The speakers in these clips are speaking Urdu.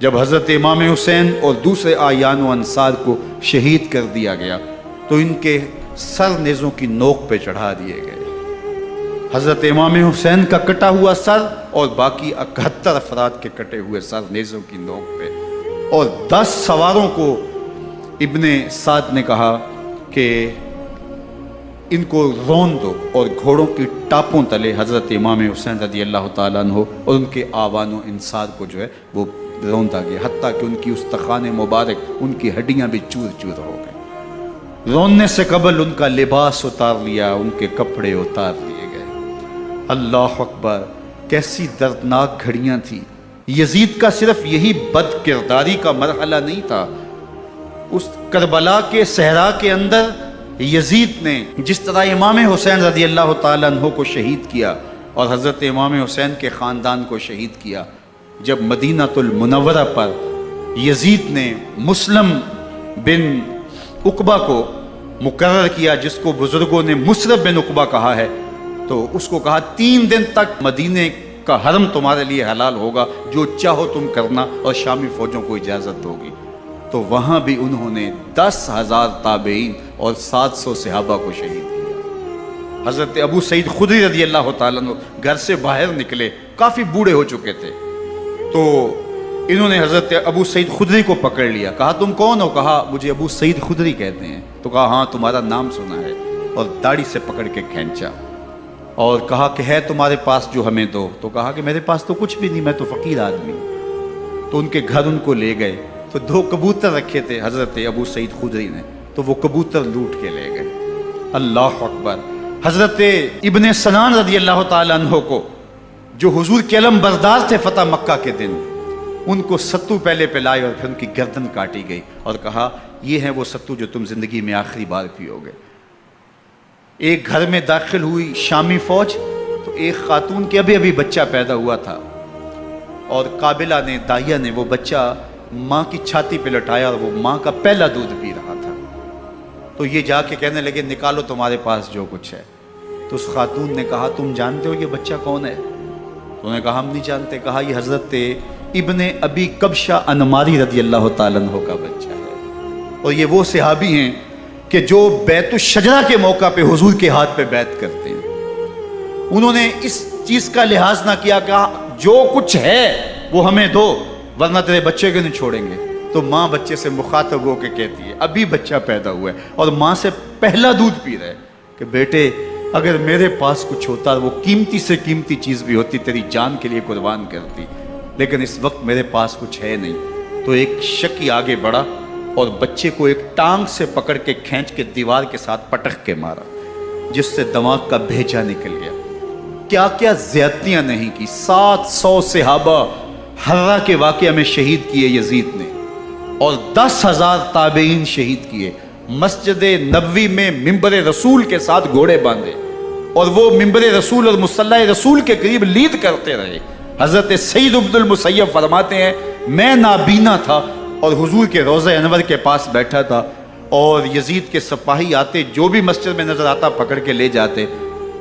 جب حضرت امام حسین اور دوسرے آیان و انصار کو شہید کر دیا گیا تو ان کے سر نیزوں کی نوک پہ چڑھا دیے گئے۔ حضرت امام حسین کا کٹا ہوا سر اور باقی 71 افراد کے کٹے ہوئے سر نیزوں کی نوک پہ، اور 10 سواروں کو ابن سعد نے کہا کہ ان کو رون دو، اور گھوڑوں کی ٹاپوں تلے حضرت امام حسین رضی اللہ تعالیٰ عنہ اور ان کے آوان و انصار کو جو ہے وہ روندا گیا، حتیٰ کہ ان کی استخوان مبارک، ان کی ہڈیاں بھی چور چور ہو گئیں۔ روننے سے قبل ان کا لباس اتار لیا، ان کے کپڑے اتار لیے گئے۔ اللہ اکبر، کیسی دردناک گھڑیاں تھیں۔ یزید کا صرف یہی بد کرداری کا مرحلہ نہیں تھا، اس کربلا کے صحرا کے اندر یزید نے جس طرح امام حسین رضی اللہ تعالیٰ عنہ کو شہید کیا اور حضرت امام حسین کے خاندان کو شہید کیا، جب مدینہ المنورہ پر یزید نے مسلم بن عقبہ کو مقرر کیا، جس کو بزرگوں نے مصرف بن عقبہ کہا ہے، تو اس کو کہا 3 دن تک مدینے کا حرم تمہارے لیے حلال ہوگا، جو چاہو تم کرنا، اور شامی فوجوں کو اجازت ہوگی۔ تو وہاں بھی انہوں نے 10,000 تابعین اور 700 صحابہ کو شہید کیا۔ حضرت ابو سعید خدری رضی اللہ تعالیٰ عنہ گھر سے باہر نکلے، کافی بوڑھے ہو چکے تھے، تو انہوں نے حضرت ابو سعید خدری کو پکڑ لیا، کہا تم کون ہو؟ کہا مجھے ابو سعید خدری کہتے ہیں۔ تو کہا ہاں تمہارا نام سنا ہے، اور داڑھی سے پکڑ کے کھینچا اور کہا کہ ہے تمہارے پاس جو ہمیں دو؟ تو کہا کہ میرے پاس تو کچھ بھی نہیں، میں تو فقیر آدمی ہوں۔ تو ان کے گھر ان کو لے گئے، تو 2 کبوتر رکھے تھے حضرت ابو سعید خدری نے، تو وہ کبوتر لوٹ کے لے گئے۔ اللہ اکبر۔ حضرت ابن سنان رضی اللہ تعالیٰ عنہ کو، جو حضور کے علم بردار تھے فتح مکہ کے دن، ان کو ستو پہلے پلائے اور پھر ان کی گردن کاٹی گئی، اور کہا یہ ہے وہ ستو جو تم زندگی میں آخری بار پیو گے۔ ایک گھر میں داخل ہوئی شامی فوج، تو ایک خاتون کے ابھی بچہ پیدا ہوا تھا، اور قابلہ نے، دائیا نے وہ بچہ ماں کی چھاتی پہ لٹایا، اور وہ ماں کا پہلا دودھ پی رہا تھا۔ تو یہ جا کے کہنے لگے نکالو تمہارے پاس جو کچھ ہے۔ تو اس خاتون نے کہا تم جانتے ہو یہ بچہ کون ہے؟ تو انہوں نے کہا ہم نہیں جانتے۔ کہا یہ حضرت ابن ابی کبشہ انماری رضی اللہ تعالیٰ عنہ کا بچہ ہے، اور یہ وہ صحابی ہیں کہ جو بیت الشجرہ کے موقع پہ حضور کے ہاتھ پہ بیعت کرتے ہیں۔ انہوں نے اس چیز کا لحاظ نہ کیا کہ جو کچھ ہے وہ ہمیں دو، ورنہ تیرے بچے کو نہیں چھوڑیں گے۔ تو ماں بچے سے مخاطب ہو کے کہتی ہے، ابھی بچہ پیدا ہوا ہے اور ماں سے پہلا دودھ پی رہا ہے، کہ بیٹے اگر میرے پاس کچھ ہوتا، وہ قیمتی سے قیمتی چیز بھی ہوتی، تیری جان کے لیے قربان کرتی، لیکن اس وقت میرے پاس کچھ ہے نہیں۔ تو ایک شکی آگے بڑھا اور بچے کو ایک ٹانگ سے پکڑ کے کھینچ کے دیوار کے ساتھ پٹک کے مارا، جس سے دماغ کا بھیجا نکل گیا۔ کیا کیا زیادتیاں نہیں کی۔ 700 صحابہ حرہ کے واقعہ میں شہید کیے یزید نے، اور 10,000 تابعین شہید کیے۔ مسجد نبوی میں ممبر رسول کے ساتھ گھوڑے باندھے، اور وہ ممبر رسول اور مصلی رسول کے قریب لید کرتے رہے۔ حضرت سید عبد المسیب فرماتے ہیں میں نابینا تھا اور حضور کے روضہ انور کے پاس بیٹھا تھا، اور یزید کے سپاہی آتے، جو بھی مسجد میں نظر آتا پکڑ کے لے جاتے،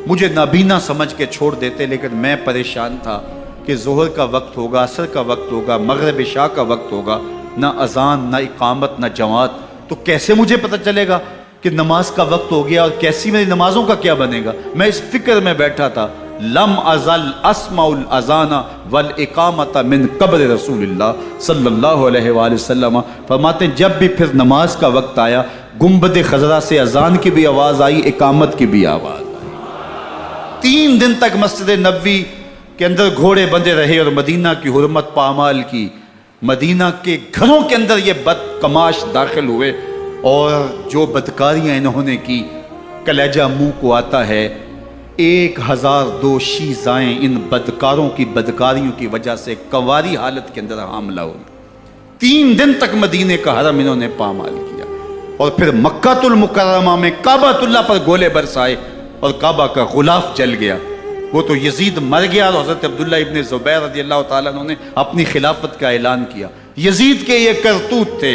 مجھے نابینا سمجھ کے چھوڑ دیتے، لیکن میں پریشان تھا کہ ظہر کا وقت ہوگا، عصر کا وقت ہوگا، مغرب عشاء کا وقت ہوگا، نہ اذان نہ اقامت نہ جماعت، تو کیسے مجھے پتہ چلے گا کہ نماز کا وقت ہو گیا، اور کیسی میری نمازوں کا کیا بنے گا؟ میں اس فکر میں بیٹھا تھا۔ لم ازل اسمع الاذان والاقامت من قبر رسول اللہ صلی اللہ علیہ وآلہ وسلم۔ فرماتے ہیں جب بھی پھر نماز کا وقت آیا، گنبد خضرا سے اذان کی بھی آواز آئی، اقامت کی بھی آواز آئی۔ 3 دن تک مسجد نبوی کے اندر گھوڑے بندے رہے، اور مدینہ کی حرمت پامال کی۔ مدینہ کے گھروں کے اندر یہ بدکماش داخل ہوئے، اور جو بدکاریاں انہوں نے کی کلیجہ منہ کو آتا ہے۔ 1002 شیزائیں ان بدکاروں کی بدکاریوں کی وجہ سے کنواری حالت کے اندر حاملہ ہوئی۔ 3 دن تک مدینے کا حرم انہوں نے پامال کیا، اور پھر مکہ المکرمہ میں کعبہ اللہ پر گولے برسائے، اور کعبہ کا غلاف جل گیا۔ وہ تو یزید مر گیا، اور حضرت عبداللہ ابن زبیر رضی اللہ تعالیٰ عنہ نے اپنی خلافت کا اعلان کیا۔ یزید کے یہ کرتوت تھے،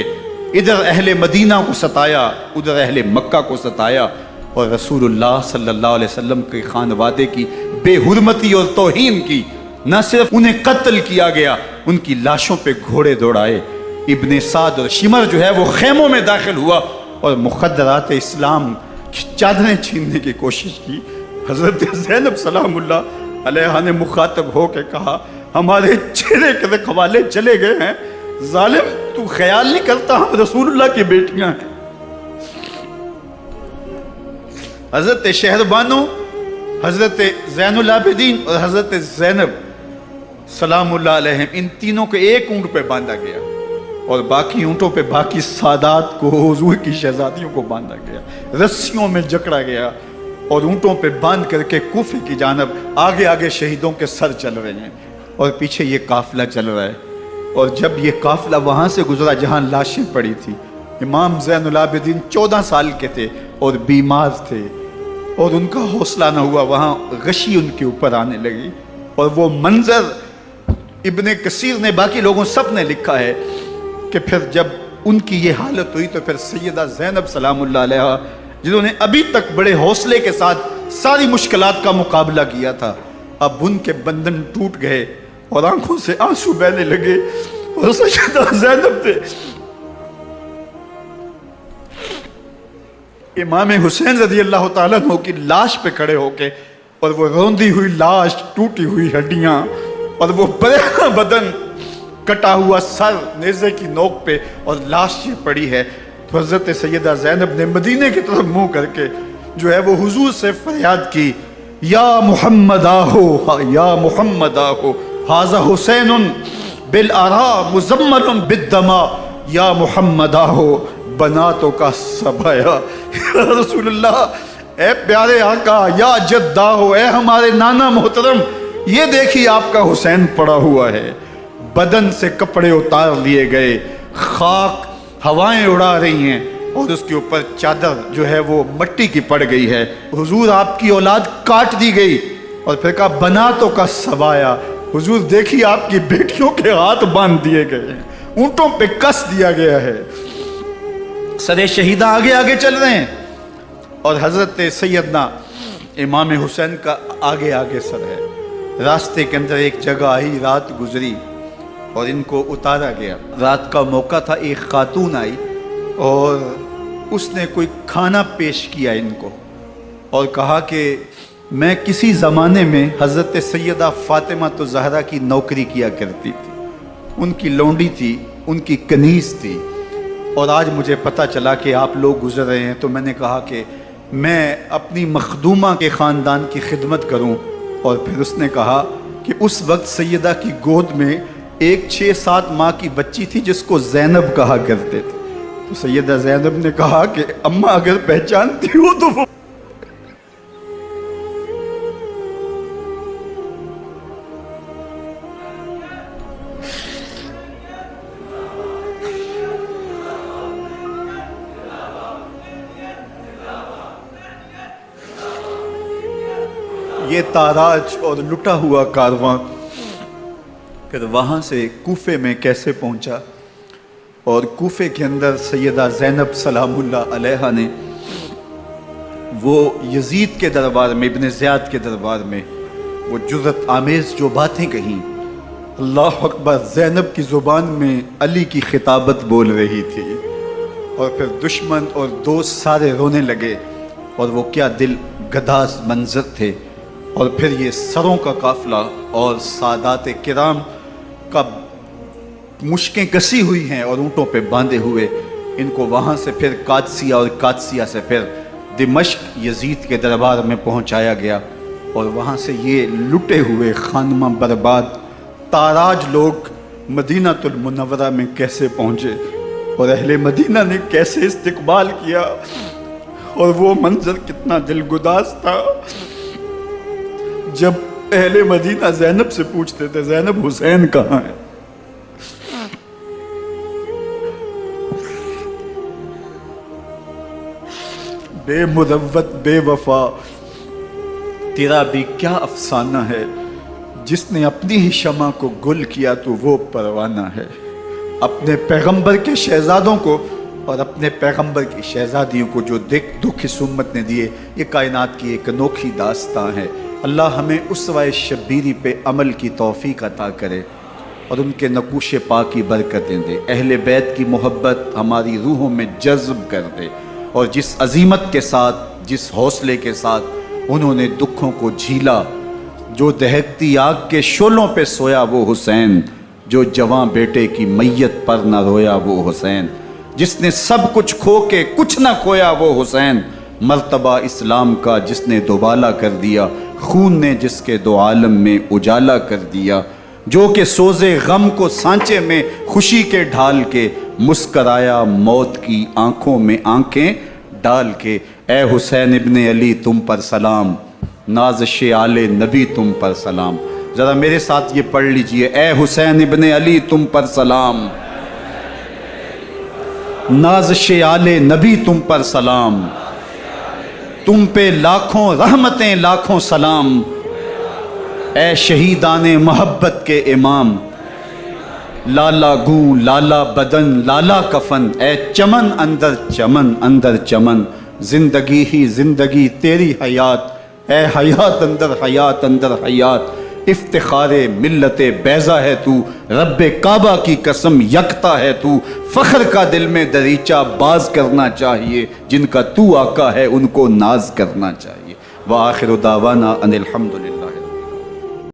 ادھر اہل مدینہ کو ستایا، ادھر اہل مکہ کو ستایا، اور رسول اللہ صلی اللہ علیہ وسلم کے خانوادے کی بے حرمتی اور توہین کی، نہ صرف انہیں قتل کیا گیا، ان کی لاشوں پہ گھوڑے دوڑائے۔ ابن سعد اور شمر جو ہے وہ خیموں میں داخل ہوا اور مخدرات اسلام کی چادریں چھیننے کی کوشش کی۔ حضرت زینب سلام اللہ علیہ نے مخاطب ہو کے کہا، ہمارے چہرے کے رکھوالے چلے گئے ہیں، ظالم تو خیال نہیں کرتا ہم رسول اللہ کی بیٹیاں ہیں۔ حضرت شہربانو، حضرت زین العابدین اور حضرت زینب سلام اللہ علیہ، ان تینوں کو ایک اونٹ پہ باندھا گیا اور باقی اونٹوں پہ باقی سادات کو، حضور کی شہزادیوں کو باندھا گیا، رسیوں میں جکڑا گیا اور اونٹوں پہ باندھ کر کے کوفے کی جانب آگے آگے شہیدوں کے سر چل رہے ہیں اور پیچھے یہ قافلہ چل رہا ہے۔ اور جب یہ قافلہ وہاں سے گزرا جہاں لاشیں پڑی تھی، امام زین العابدین 14 سال کے تھے اور بیمار تھے اور ان کا حوصلہ نہ ہوا، وہاں غشی ان کے اوپر آنے لگی۔ اور وہ منظر ابن کثیر نے، باقی لوگوں سب نے لکھا ہے کہ پھر جب ان کی یہ حالت ہوئی تو پھر سیدہ زینب سلام اللہ علیہ، جنہوں نے ابھی تک بڑے حوصلے کے ساتھ ساری مشکلات کا مقابلہ کیا تھا، اب ان کے بندھن ٹوٹ گئے اور آنکھوں سے آنسو بہنے لگے اور سیدہ زینب تھے امام حسین رضی اللہ تعالیٰ عنہ کی لاش پہ کھڑے ہو کے، اور وہ روندی ہوئی لاش، ٹوٹی ہوئی ہڈیاں اور وہ برینا بدن، کٹا ہوا سر نیزے کی نوک پہ اور لاش یہ پڑی ہے، تو حضرت سیدہ زینب نے مدینے کی طرف منہ کر کے جو ہے وہ حضور سے فریاد کی، یا محمد آہو، یا محمد آہو، ھذا حسین بالآراء مزمل بالدماء، یا محمد آہو بناتوں کا سبایا۔ یا رسول اللہ، اے پیارے آقا، یا جدہ ہو، اے ہمارے نانا محترم، یہ دیکھیے آپ کا حسین پڑا ہوا ہے، بدن سے کپڑے اتار لیے گئے، خاک ہوائیں اڑا رہی ہیں اور اس کے اوپر چادر جو ہے وہ مٹی کی پڑ گئی ہے۔ حضور آپ کی اولاد کاٹ دی گئی اور پھر کہا بناتوں کا سبایا، حضور دیکھیے آپ کی بیٹیوں کے ہاتھ باندھ دیے گئے ہیں، اونٹوں پہ کس دیا گیا ہے، سر شہیدہ آگے آگے چل رہے ہیں اور حضرت سیدنا امام حسین کا آگے آگے سر ہے۔ راستے کے اندر ایک جگہ آئی، رات گزری اور ان کو اتارا گیا۔ رات کا موقع تھا، ایک خاتون آئی اور اس نے کوئی کھانا پیش کیا ان کو اور کہا کہ میں کسی زمانے میں حضرت سیدہ فاطمہ تو زہرا کی نوکری کیا کرتی تھی، ان کی لونڈی تھی، ان کی کنیز تھی، اور آج مجھے پتہ چلا کہ آپ لوگ گزر رہے ہیں، تو میں نے کہا کہ میں اپنی مخدومہ کے خاندان کی خدمت کروں۔ اور پھر اس نے کہا کہ اس وقت سیدہ کی گود میں ایک 6-7 ماہ کی بچی تھی جس کو زینب کہا کرتے تھے، تو سیدہ زینب نے کہا کہ اماں اگر پہچانتی ہو تو وہ یہ تاراج اور لٹا ہوا کارواں پھر وہاں سے کوفے میں کیسے پہنچا، اور کوفے کے اندر سیدہ زینب سلام اللہ علیہ نے وہ یزید کے دربار میں، ابن زیاد کے دربار میں وہ جرأت آمیز جو باتیں کہیں، اللہ اکبر، زینب کی زبان میں علی کی خطابت بول رہی تھی، اور پھر دشمن اور دوست سارے رونے لگے، اور وہ کیا دل گداز منظر تھے۔ اور پھر یہ سروں کا قافلہ اور سادات کرام کا مشکیں کسی ہوئی ہیں اور اونٹوں پہ باندھے ہوئے، ان کو وہاں سے پھر قادسیہ اور قادسیہ سے پھر دمشق یزید کے دربار میں پہنچایا گیا، اور وہاں سے یہ لٹے ہوئے خانمہ برباد تاراج لوگ مدینہ المنورہ میں کیسے پہنچے، اور اہل مدینہ نے کیسے استقبال کیا، اور وہ منظر کتنا دل گداز تھا جب اہل مدینہ زینب سے پوچھتے تھے زینب حسین کہاں ہے؟ بے مروت بے وفا تیرا بھی کیا افسانہ ہے، جس نے اپنی ہی شمع کو گل کیا تو وہ پروانہ ہے۔ اپنے پیغمبر کے شہزادوں کو اور اپنے پیغمبر کی شہزادیوں کو جو دکھ اس امت نے دیے، یہ کائنات کی ایک انوکھی داستان ہے۔ اللہ ہمیں اسوہ شبیری پہ عمل کی توفیق عطا کرے اور ان کے نقوش پاک کی برکتیں دے، اہل بیت کی محبت ہماری روحوں میں جذب کر دے، اور جس عظیمت کے ساتھ، جس حوصلے کے ساتھ انہوں نے دکھوں کو جھیلا، جو دہکتی آگ کے شعلوں پہ سویا وہ حسین، جو جواں بیٹے کی میت پر نہ رویا وہ حسین، جس نے سب کچھ کھو کے کچھ نہ کھویا وہ حسین، مرتبہ اسلام کا جس نے دوبالا کر دیا، خون نے جس کے دو عالم میں اجالا کر دیا، جو کہ سوزے غم کو سانچے میں خوشی کے ڈھال کے مسکرایا موت کی آنکھوں میں آنکھیں ڈال کے۔ اے حسین ابن علی تم پر سلام، نازش آل نبی تم پر سلام۔ ذرا میرے ساتھ یہ پڑھ لیجئے، اے حسین ابن علی تم پر سلام، نازش آل نبی تم پر سلام، تم پہ لاکھوں رحمتیں لاکھوں سلام، اے شہیدان محبت کے امام، لالا گوں لالا بدن لالا کفن، اے چمن اندر چمن، زندگی ہی زندگی تیری حیات، اے حیات اندر حیات، افتخار ملت بیضا ہے تو، رب کعبہ کی قسم یکتا ہے تو، فخر کا دل میں دریچہ باز کرنا چاہیے، جن کا تو آقا ہے ان کو ناز کرنا چاہیے۔ وآخر دعوانا ان الحمدللہ۔